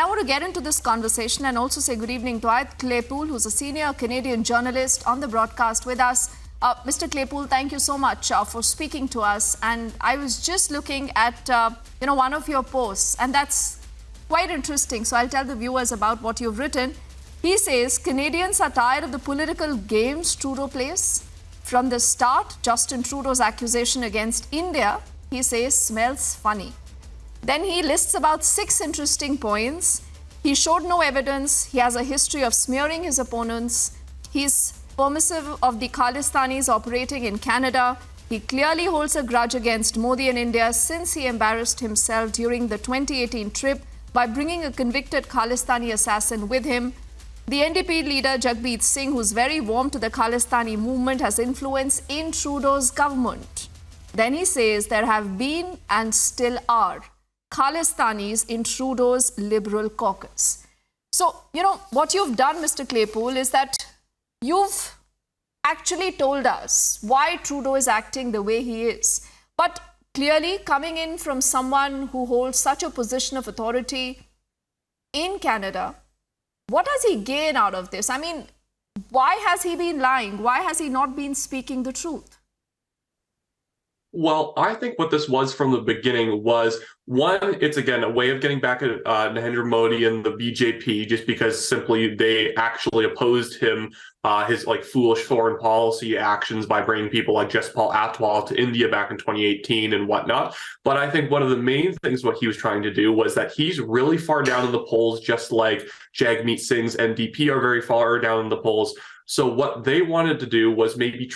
I want to get into this conversation and also say good evening to Wyatt Claypool, who's a senior Canadian journalist on the broadcast with us. Mr. Claypool, thank you so much for speaking to us. And I was just looking at, one of your posts, and that's quite interesting. So I'll tell the viewers about what you've written. He says, Canadians are tired of the political games Trudeau plays. From the start, Justin Trudeau's accusation against India, he says, smells funny. Then he lists about 6 interesting points. He showed no evidence. He has a history of smearing his opponents. He's permissive of the Khalistanis operating in Canada. He clearly holds a grudge against Modi and India since he embarrassed himself during the 2018 trip by bringing a convicted Khalistani assassin with him. The NDP leader Hardeep Singh, who's very warm to the Khalistani movement, has influence in Trudeau's government. Then he says there have been and still are Khalistanis in Trudeau's Liberal caucus. So, what you've done, Mr. Claypool, is that you've actually told us why Trudeau is acting the way he is. But clearly, coming in from someone who holds such a position of authority in Canada, what does he gain out of this? I mean, why has he been lying? Why has he not been speaking the truth? Well, I think what this was from the beginning was, one, it's again a way of getting back at Narendra Modi and the BJP, just because simply they actually opposed him, his foolish foreign policy actions by bringing people like Jaspal Atwal to India back in 2018 and whatnot. But I think one of the main things what he was trying to do was that he's really far down in the polls, just like Jagmeet Singh's NDP are very far down in the polls. So what they wanted to do was maybe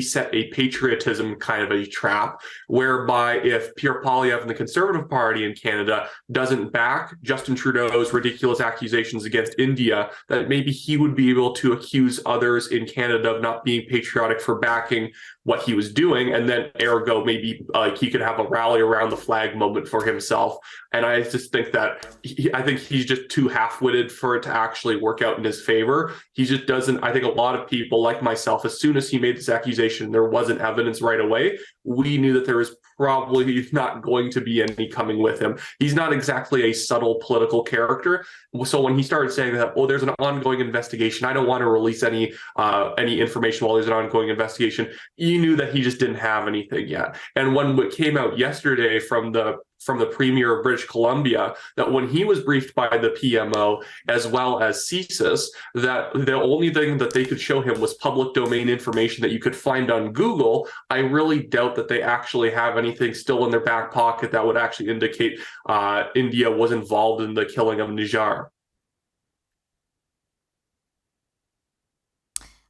set a patriotism kind of a trap, whereby if Pierre Poilievre and the Conservative Party in Canada doesn't back Justin Trudeau's ridiculous accusations against India, that maybe he would be able to accuse others in Canada of not being patriotic for backing what he was doing, and then ergo maybe he could have a rally around the flag moment for himself. And I just think that I think he's just too half-witted for it to actually work out in his favor. He just doesn't. I think a lot of people like myself, as soon as he made this accusation, there wasn't evidence right away. We knew that there was probably not going to be any coming with him. He's not exactly a subtle political character. So when he started saying that, oh, there's an ongoing investigation, I don't want to release any information while there's an ongoing investigation, you knew that he just didn't have anything yet. And when what came out yesterday from the Premier of British Columbia, that when he was briefed by the PMO as well as CSIS, that the only thing that they could show him was public domain information that you could find on Google, I really doubt that they actually have anything still in their back pocket that would actually indicate India was involved in the killing of Nijjar.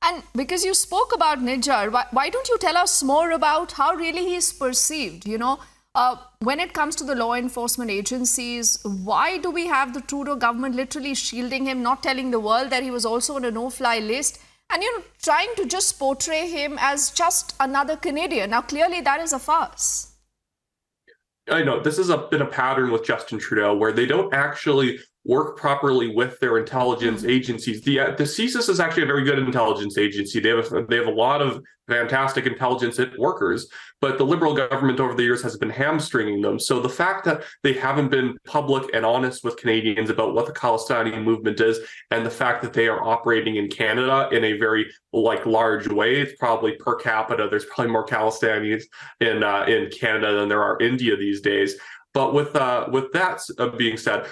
And because you spoke about Nijjar, why don't you tell us more about how really he is perceived? When it comes to the law enforcement agencies, why do we have the Trudeau government literally shielding him, not telling the world that he was also on a no-fly list, and trying to just portray him as just another Canadian? Now, clearly that is a farce. I know this has been a pattern with Justin Trudeau where they don't actually work properly with their intelligence agencies. The CSIS is actually a very good intelligence agency. They have a lot of fantastic intelligence workers, but the Liberal government over the years has been hamstringing them. So the fact that they haven't been public and honest with Canadians about what the Khalistani movement is, and the fact that they are operating in Canada in a very large way, it's probably per capita, there's probably more Khalistanis in Canada than there are India these days. But with that being said,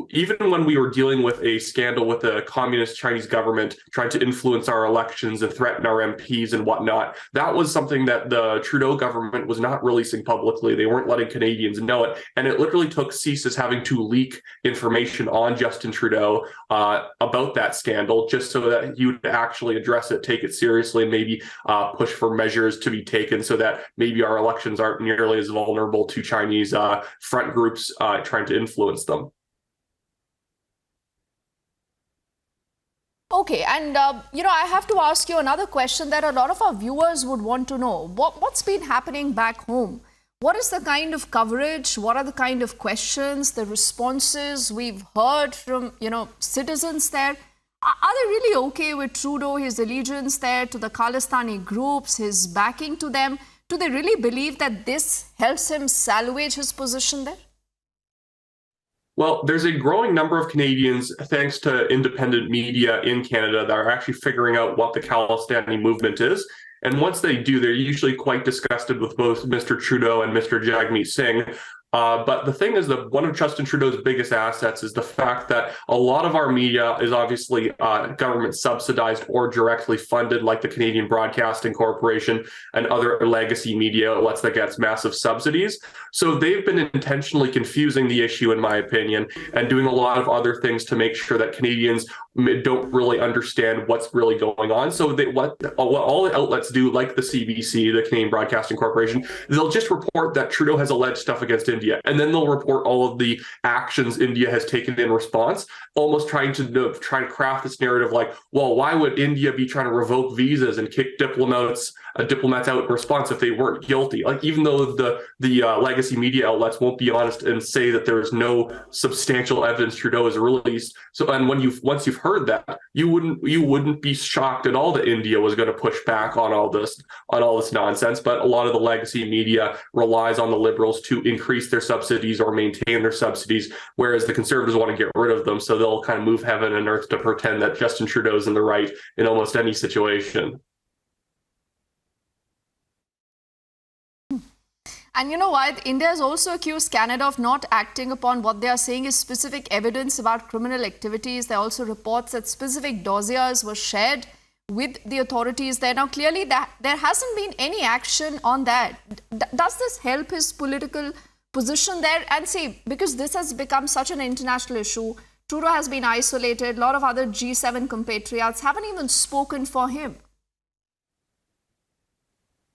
even when we were dealing with a scandal with the communist Chinese government trying to influence our elections and threaten our MPs and whatnot, that was something that the Trudeau government was not releasing publicly. They weren't letting Canadians know it. And it literally took CSIS having to leak information on Justin Trudeau about that scandal, just so that he would actually address it, take it seriously, and maybe push for measures to be taken so that maybe our elections aren't nearly as vulnerable to Chinese front groups trying to influence them. Okay, and I have to ask you another question that a lot of our viewers would want to know. What's been happening back home? What is the kind of coverage? What are the kind of questions, the responses we've heard from, citizens there? Are they really okay with Trudeau, his allegiance there to the Khalistani groups, his backing to them? Do they really believe that this helps him salvage his position there? Well, there's a growing number of Canadians, thanks to independent media in Canada, that are actually figuring out what the Khalistani movement is. And once they do, they're usually quite disgusted with both Mr. Trudeau and Mr. Jagmeet Singh. But the thing is that one of Justin Trudeau's biggest assets is the fact that a lot of our media is obviously government subsidized or directly funded, like the Canadian Broadcasting Corporation and other legacy media outlets that gets massive subsidies. So they've been intentionally confusing the issue, in my opinion, and doing a lot of other things to make sure that Canadians don't really understand what's really going on. So what all the outlets do, like the CBC, the Canadian Broadcasting Corporation, they'll just report that Trudeau has alleged stuff against India, and then they'll report all of the actions India has taken in response, almost trying to craft this narrative like, well, why would India be trying to revoke visas and kick diplomats out in response if they weren't guilty? Like, even though the legacy media outlets won't be honest and say that there is no substantial evidence Trudeau has released. So, and once you've heard that, you wouldn't be shocked at all that India was going to push back on all this nonsense. But a lot of the legacy media relies on the Liberals to increase their subsidies or maintain their subsidies, whereas the Conservatives want to get rid of them. So they'll kind of move heaven and earth to pretend that Justin Trudeau's in the right in almost any situation. And you know what? India has also accused Canada of not acting upon what they are saying is specific evidence about criminal activities. There are also reports that specific dossiers were shared with the authorities there. Now, clearly, there hasn't been any action on that. Does this help his political position there? And see, because this has become such an international issue, Trudeau has been isolated. A lot of other G7 compatriots haven't even spoken for him.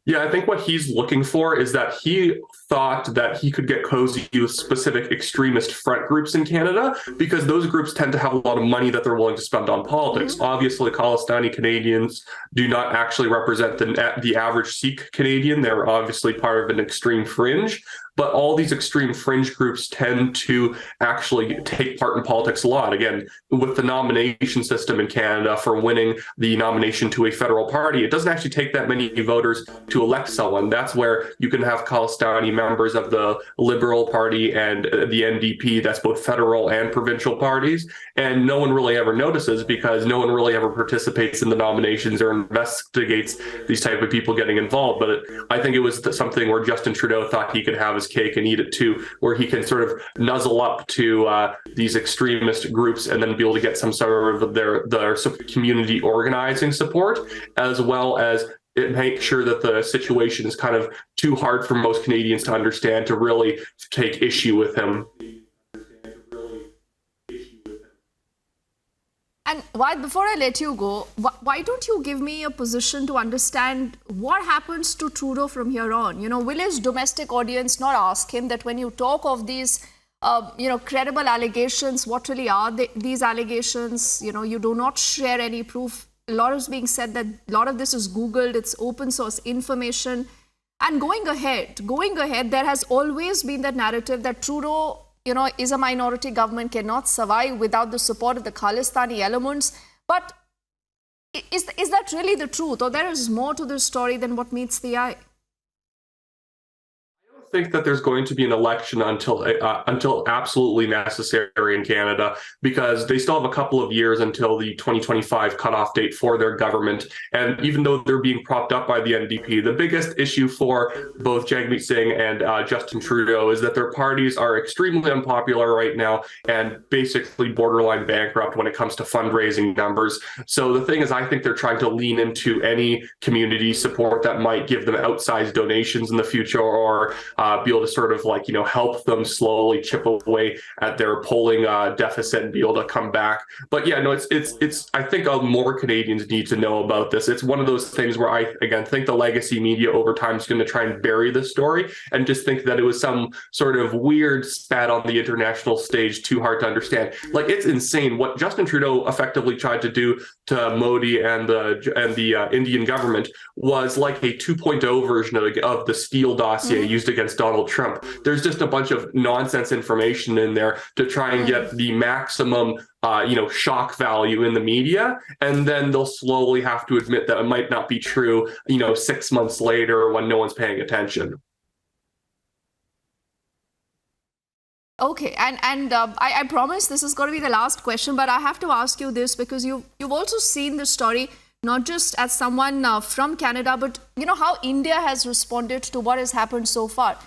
Yeah, I think what he's looking for is that he thought that he could get cozy with specific extremist front groups in Canada, because those groups tend to have a lot of money that they're willing to spend on politics. Obviously, Khalistani Canadians do not actually represent the average Sikh Canadian. They're obviously part of an extreme fringe. But all these extreme fringe groups tend to actually take part in politics a lot. Again, with the nomination system in Canada for winning the nomination to a federal party, it doesn't actually take that many voters to elect someone. That's where you can have Khalistani members of the Liberal Party and the NDP, that's both federal and provincial parties. And no one really ever notices, because no one really ever participates in the nominations or investigates these type of people getting involved. But I think it was something where Justin Trudeau thought he could have his cake and eat it too, where he can sort of nuzzle up to these extremist groups and then be able to get some sort of their community organizing support, as well as make sure that the situation is kind of too hard for most Canadians to understand to really take issue with him. And why, before I let you go, why don't you give me a position to understand what happens to Trudeau from here on? You know, will his domestic audience not ask him that when you talk of these, credible allegations, what really are these allegations? You know, you do not share any proof. A lot is being said that a lot of this is Googled, it's open source information. And going ahead, there has always been that narrative that Trudeau, is a minority government, cannot survive without the support of the Khalistani elements. But is that really the truth? Or there is more to this story than what meets the eye? I don't think that there's going to be an election until absolutely necessary in Canada, because they still have a couple of years until the 2025 cutoff date for their government. And even though they're being propped up by the NDP, the biggest issue for both Jagmeet Singh and Justin Trudeau is that their parties are extremely unpopular right now and basically borderline bankrupt when it comes to fundraising numbers. So the thing is, I think they're trying to lean into any community support that might give them outsized donations in the future, or be able to sort of help them slowly chip away at their polling deficit and be able to come back. But yeah, no, it's I think more Canadians need to know about this. It's one of those things where I, again, think the legacy media over time is going to try and bury the story and just think that it was some sort of weird spat on the international stage, too hard to understand. Like, it's insane what Justin Trudeau effectively tried to do to Modi and the Indian government was like a 2.0 version of the Steele dossier used against Donald Trump. There's just a bunch of nonsense information in there to try and get the maximum shock value in the media, and then they'll slowly have to admit that it might not be true 6 months later when no one's paying attention. Okay, and I promise this is going to be the last question, but I have to ask you this because you've also seen the story, not just as someone from Canada, but you know how India has responded to what has happened so far.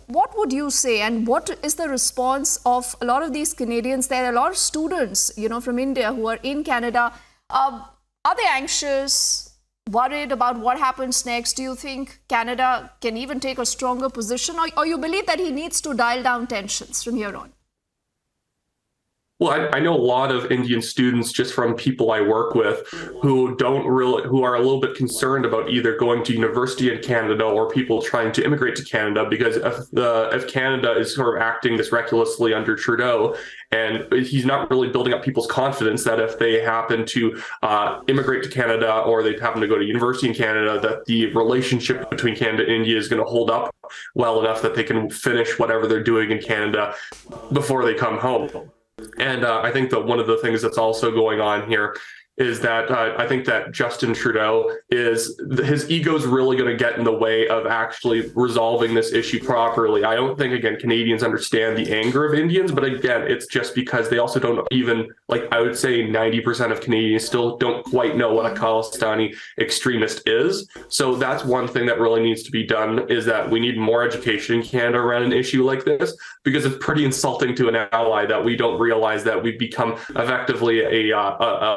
What would you say, and what is the response of a lot of these Canadians? There are a lot of students, you know, from India who are in Canada. Are they anxious, worried about what happens next? Do you think Canada can even take a stronger position, or you believe that he needs to dial down tensions from here on? Well, I know a lot of Indian students just from people I work with who are a little bit concerned about either going to university in Canada or people trying to immigrate to Canada, because if Canada is sort of acting this recklessly under Trudeau, and he's not really building up people's confidence that if they happen to immigrate to Canada or they happen to go to university in Canada, that the relationship between Canada and India is going to hold up well enough that they can finish whatever they're doing in Canada before they come home. And I think that one of the things that's also going on here is that I think that Justin Trudeau his ego is really going to get in the way of actually resolving this issue properly. I don't think, again, Canadians understand the anger of Indians, but again, it's just because they also don't even, like, I would say 90% of Canadians still don't quite know what a Khalistani extremist is. So that's one thing that really needs to be done, is that we need more education in Canada around an issue like this, because it's pretty insulting to an ally that we don't realize that we've become effectively a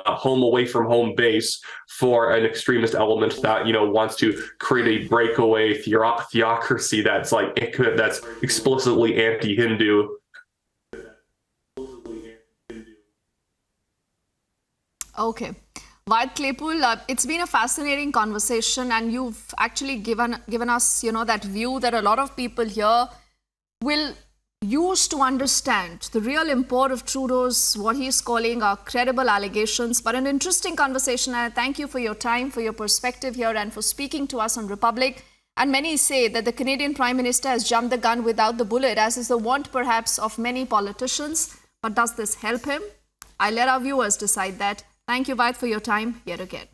home away from home base for an extremist element that, you know, wants to create a breakaway theocracy that's that's explicitly anti-Hindu. Okay. Wyatt Claypool, it's been a fascinating conversation, and you've actually given us, you know, that view that a lot of people here will use to understand the real import of Trudeau's, what he's calling credible allegations. But an interesting conversation, and I thank you for your time, for your perspective here, and for speaking to us on Republic. And many say that the Canadian Prime Minister has jumped the gun without the bullet, as is the want perhaps of many politicians. But does this help him? I'll let our viewers decide that. Thank you, Wyatt, for your time yet again.